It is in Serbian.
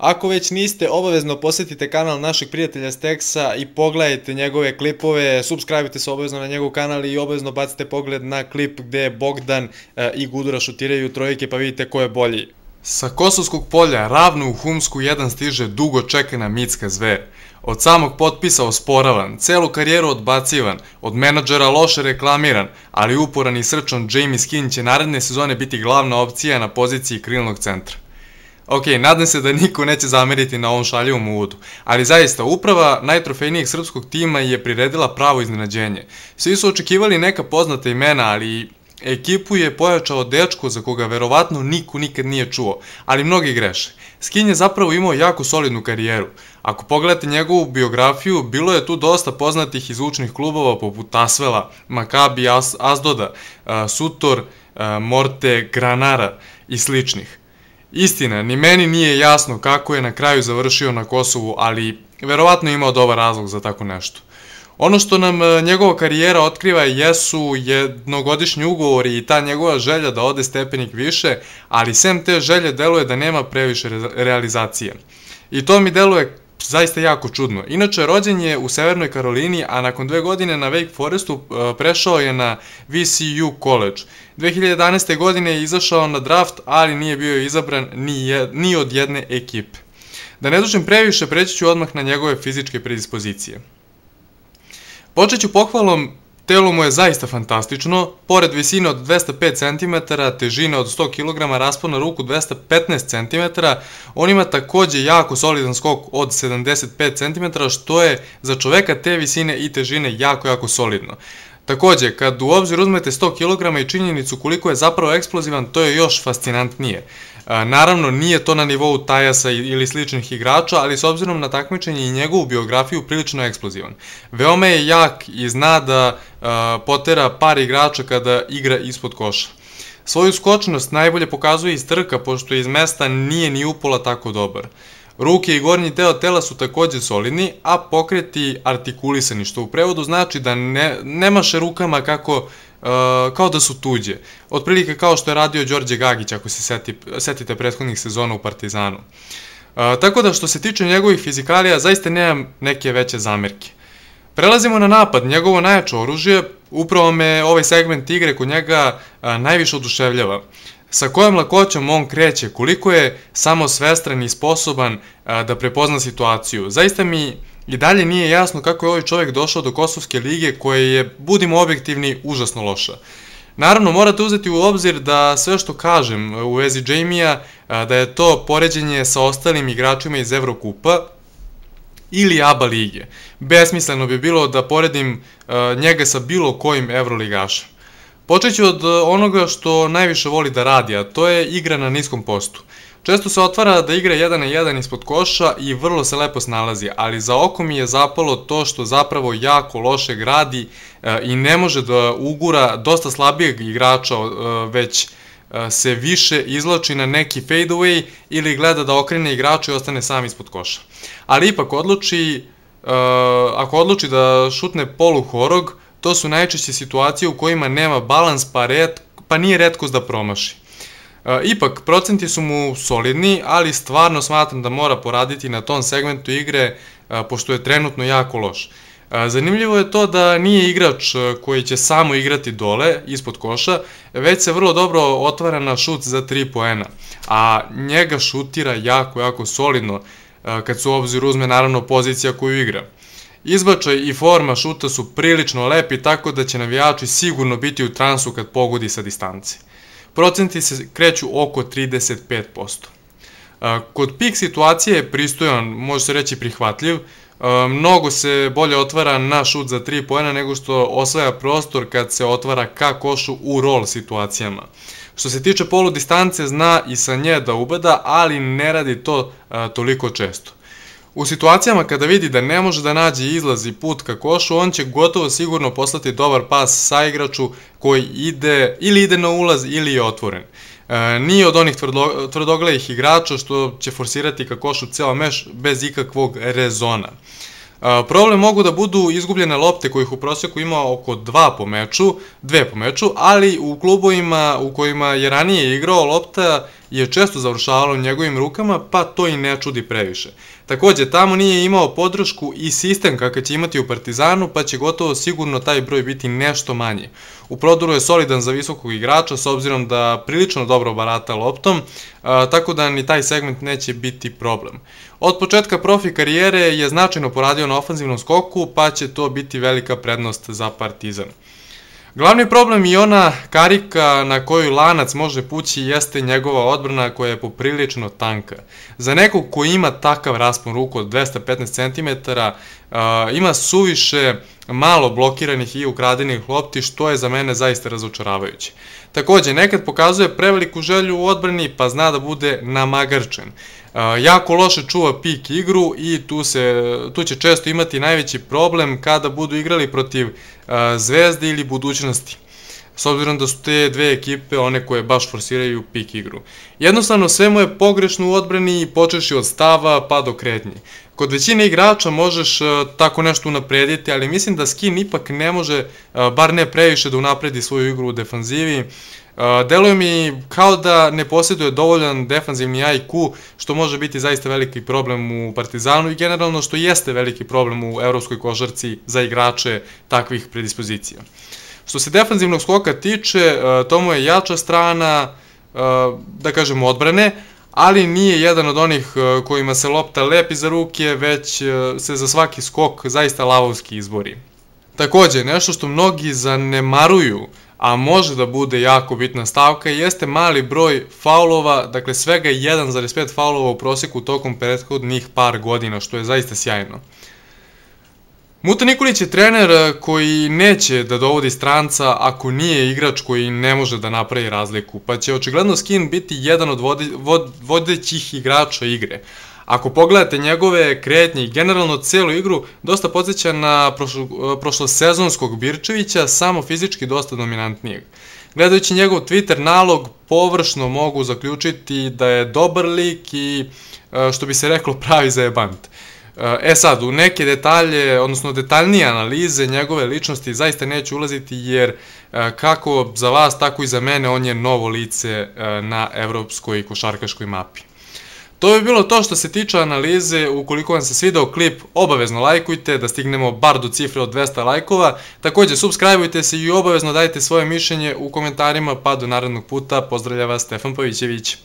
Ako već niste, obavezno posetite kanal našeg prijatelja Steksa i pogledajte njegove klipove, subscribe-ite se obavezno na njegov kanal i obavezno bacite pogled na klip gde Bogdan i Gudura šutiraju trojke pa vidite ko je bolji. Sa Kosovskog polja ravno u Humsku 1 stiže dugo čekana mitska zver. Od samog potpisa osporavan, celu karijeru odbacivan, od menadžera loše reklamiran, ali uporan i srčan James King će naredne sezone biti glavna opcija na poziciji krilnog centra. Ok, nadam se da niko neće zameriti na ovom šaljivom uvodu, ali zaista, uprava najtrofejnijeg srpskog tima je priredila pravo iznenađenje. Svi su očekivali neka poznata imena, ali ekipu je pojačao dečko za koga verovatno niko nikad nije čuo, ali mnogi greše. Skin je zapravo imao jako solidnu karijeru. Ako pogledate njegovu biografiju, bilo je tu dosta poznatih i zvučnih klubova poput Asvela, Makabi, Asdoda, Sutor, Morte, Granara i sličnih. Istina, ni meni nije jasno kako je na kraju završio na Kosovu, ali verovatno je imao dobar razlog za tako nešto. Ono što nam njegova karijera otkriva jesu jednogodišnji ugovori i ta njegova želja da ode stepenik više, ali sem te želje deluje da nema previše realizacije. I to mi deluje zaista jako čudno. Inače, rođen je u Severnoj Karolini, a nakon 2 godine na Wake Forestu prešao je na VCU College. 2011. godine je izašao na draft, ali nije bio izabran ni od jedne ekipe. Da ne dužim previše, preći ću odmah na njegove fizičke predispozicije. Počet ću pohvalom, telo mu je zaista fantastično, pored visine od 205 cm, težine od 100 kg, raspon na ruku 215 cm, on ima takođe jako solidan skok od 75 cm, što je za čoveka te visine i težine jako solidno. Takođe, kad u obzir uzmete 100 kg i činjenicu koliko je zapravo eksplozivan, to je još fascinantnije. Naravno, nije to na nivou Tajasa ili sličnih igrača, ali s obzirom na takmičenje i njegovu biografiju prilično eksplozivan. Veoma je jak i zna da potera par igrača kada igra ispod koša. Svoju skočnost najbolje pokazuje iz trka, pošto iz mesta nije ni upola tako dobar. Ruke i gornji deo tela su takođe solidni, a pokreti artikulisani, što u prevodu znači da ne maše rukama kao da su tuđe. Otprilike kao što je radio Đorđe Gagić, ako se setite prethodnih sezona u Partizanu. Tako da što se tiče njegovih fizikalija, zaista nemam neke veće zamerke. Prelazimo na napad, njegovo najjače oružje, upravo me ovaj segment igre kod njega najviše oduševljava. Sa kojom lakoćom on kreće, koliko je samosvestran i sposoban da prepozna situaciju. Zaista mi i dalje nije jasno kako je ovaj čovjek došao do Kosovske lige, koja je, budimo objektivni, užasno loša. Naravno, morate uzeti u obzir da sve što kažem u vezi Jamie-a, da je to poređenje sa ostalim igračima iz Evrokupa ili ABA lige. Besmisleno bi bilo da poredim njega sa bilo kojim evroligašem. Počet ću od onoga što najviše voli da radi, a to je igra na niskom postu. Često se otvara da igra 1 na 1 ispod koša i vrlo se lepo snalazi, ali za oko mi je zapalo to što zapravo jako loše gradi i ne može da ugura dosta slabijeg igrača, već se više izlači na neki fadeaway ili gleda da okrene igrača i ostane sam ispod koša. Ali ipak ako odluči da šutne poluhorog, to su najčešće situacije u kojima nema balans pa nije retkost da promaši. Ipak, procenti su mu solidni, ali stvarno smatram da mora poraditi na tom segmentu igre, pošto je trenutno jako loš. Zanimljivo je to da nije igrač koji će samo igrati dole, ispod koša, već se vrlo dobro otvara na šut za 3 poena, a njega šutira jako solidno, kad se u obzir uzme naravno pozicija koju igra. Izbačaj i forma šuta su prilično lepi, tako da će navijači sigurno biti u transu kad pogodi sa distance. Procenti se kreću oko 35%. Kod pik situacije je pristojan, može se reći prihvatljiv, mnogo se bolje otvara na šut za 3 poena nego što osvaja prostor kad se otvara ka košu u roll situacijama. Što se tiče polu distance, zna i sa nje da ubada, ali ne radi to toliko često. U situacijama kada vidi da ne može da nađe izlaz i put ka košu, on će gotovo sigurno poslati dobar pas sa igraču koji ide na ulaz ili je otvoren. Nije od onih tvrdoglejih igrača što će forsirati ka košu ceo meš bez ikakvog rezona. Problem mogu da budu izgubljene lopte kojih u prosjeku ima oko 2 po meču, ali u klubovima u kojima je ranije igrao lopta je često završavalo u njegovim rukama, pa to i ne čudi previše. Takođe, tamo nije imao podršku i sistem kakav će imati u Partizanu, pa će gotovo sigurno taj broj biti nešto manji. U prodoru je solidan za visokog igrača, s obzirom da prilično dobro barata loptom, tako da ni taj segment neće biti problem. Od početka profi karijere je značajno poradio na ofanzivnom skoku, pa će to biti velika prednost za Partizan. Glavni problem i ona karika na koju lanac može pući jeste njegova odbrana koja je poprilično tanka. Za nekog ko ima takav raspon ruku od 215 cm, ima suviše malo blokiranih i ukradenih lopti, što je za mene zaista razočaravajuće. Takođe, nekad pokazuje preveliku želju u odbrani, pa zna da bude namagarčen. Jako loše čuva pik igru i tu će često imati najveći problem kada budu igrali protiv Zvezde ili Budućnosti, s obzirom da su te dve ekipe one koje baš forsiraju pik igru. Jednostavno sve mu je pogrešno u odbrani i počeši od stava pa do kretnje. Kod većine igrača možeš tako nešto unaprediti, ali mislim da Skin ipak ne može, bar ne previše, da unapredi svoju igru u defanzivi. Deluje mi kao da ne posjeduje dovoljan defanzivni IQ, što može biti zaista veliki problem u Partizanu i generalno što jeste veliki problem u evropskoj košarci za igrače takvih predispozicija. Što se defanzivnog skoka tiče, to mu je jača strana, da kažemo, odbrane, ali nije jedan od onih kojima se lopta lepi za ruke, već se za svaki skok zaista lavovski izbori. Takođe, nešto što mnogi zanemaruju, a može da bude jako bitna stavka, jeste mali broj faulova, dakle svega 1,5 faulova u proseku tokom prethodnih par godina, što je zaista sjajno. Muta Nikolić je trener koji neće da dovodi stranca ako nije igrač koji ne može da napravi razliku, pa će očigledno Skin biti jedan od vodećih igrača igre. Ako pogledate njegove kretnje i generalno celu igru, dosta podsjeća na prošlosezonskog Birčevića, samo fizički dosta dominantnijeg. Gledajući njegov Twitter nalog, površno mogu zaključiti da je dobar lik i, što bi se reklo, pravi zajebant. Sad, u neke detalje, odnosno detaljnije analize njegove ličnosti zaista neću ulaziti, jer kako za vas, tako i za mene, on je novo lice na evropskoj košarkaškoj mapi. To bi bilo to što se tiče analize. Ukoliko vam se svidao klip, obavezno lajkujte da stignemo bar do cifre od 200 lajkova. Takođe, subscribeujte se i obavezno dajte svoje mišljenje u komentarima, pa do narednog puta. Pozdravlja vas Stefan Pavićević.